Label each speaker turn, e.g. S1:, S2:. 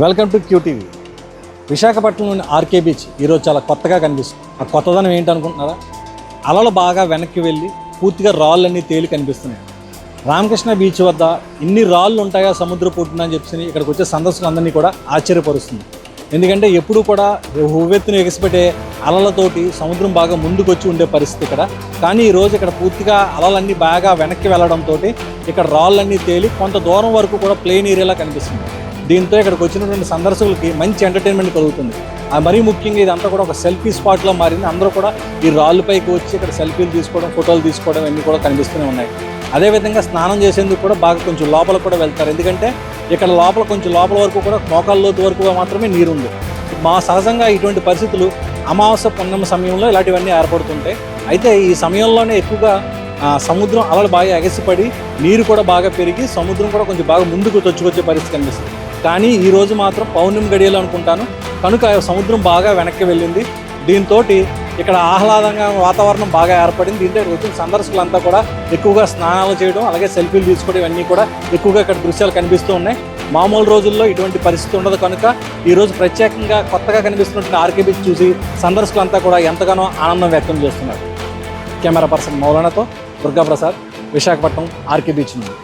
S1: Welcome to QTV. విశాఖపట్నంలోని RK beach ఈరోజు చాలా కొత్తగా కనిపిస్తుంది. ఆ కొత్తదనం ఏంటనుకుంటున్నారా? అలలు బాగా వెనక్కి వెళ్ళి పూర్తిగా రాళ్ళన్నీ తేలి కనిపిస్తున్నాయి. రామకృష్ణ బీచ్ వద్ద ఇన్ని రాళ్ళు ఉంటాయా సముద్ర పొట్టున అని చెప్పి ఇక్కడికి వచ్చే సందర్శకులందరినీ కూడా ఆశ్చర్యపరుస్తుంది. ఎందుకంటే ఎప్పుడూ కూడా ఉవ్వెత్తున ఎగిసిపెట్టే అలలతోటి సముద్రం బాగా ముందుకు వచ్చి ఉండే పరిస్థితి ఇక్కడ. కానీ ఈరోజు ఇక్కడ పూర్తిగా అలలన్నీ బాగా వెనక్కి వెళ్ళడంతో ఇక్కడ రాళ్ళన్నీ తేలి కొంత దూరం వరకు కూడా ప్లెయిన్ ఏరియాలా కనిపిస్తుంది. దీంతో ఇక్కడికి వచ్చినటువంటి సందర్శకులకి మంచి ఎంటర్టైన్మెంట్ కలుగుతుంది. మరీ ముఖ్యంగా ఇదంతా కూడా ఒక సెల్ఫీ స్పాట్లో మారింది. అందరూ కూడా ఈ రాళ్ళపైకి వచ్చి ఇక్కడ సెల్ఫీలు తీసుకోవడం, ఫోటోలు తీసుకోవడం అన్నీ కూడా కనిపిస్తూనే ఉన్నాయి. అదేవిధంగా స్నానం చేసేందుకు కూడా బాగా కొంచెం లోపల కూడా వెళ్తారు. ఎందుకంటే ఇక్కడ లోపల కొంచెం లోపల వరకు కూడా మోకాళ్ళ లోతు వరకు మాత్రమే నీరు ఉంది. సహజంగా ఇటువంటి పరిస్థితులు అమావాస్య పున్నమ సమయంలో ఇలాంటివన్నీ ఏర్పడుతుంటాయి. అయితే ఈ సమయంలోనే ఎక్కువగా సముద్రం అలలు బాగా ఎగసిపడి నీరు కూడా బాగా పెరిగి సముద్రం కూడా కొంచెం బాగా ముందుకు తొచ్చుకొచ్చే పరిస్థితి కనిపిస్తుంది. కానీ ఈరోజు మాత్రం పౌర్ణమి గడియలు అనుకుంటాను కనుక సముద్రం బాగా వెనక్కి వెళ్ళింది. దీంతో ఇక్కడ ఆహ్లాదంగా వాతావరణం బాగా ఏర్పడింది. దీంతో ఇక్కడ వచ్చిన సందర్శకులంతా కూడా ఎక్కువగా స్నానాలు చేయడం, అలాగే సెల్ఫీలు తీసుకోవడం ఇవన్నీ కూడా ఎక్కువగా ఇక్కడ దృశ్యాలు కనిపిస్తూ ఉన్నాయి. మామూలు రోజుల్లో ఇటువంటి పరిస్థితి ఉండదు కనుక ఈరోజు ప్రత్యేకంగా కొత్తగా కనిపిస్తున్నటువంటి ఆర్కే బీచ్ చూసి సందర్శకులంతా కూడా ఎంతగానో ఆనందం వ్యక్తం చేస్తున్నారు. కెమెరా పర్సన్ మౌలానాతో దుర్గాప్రసాద్, విశాఖపట్నం ఆర్కే బీచ్ నుండి.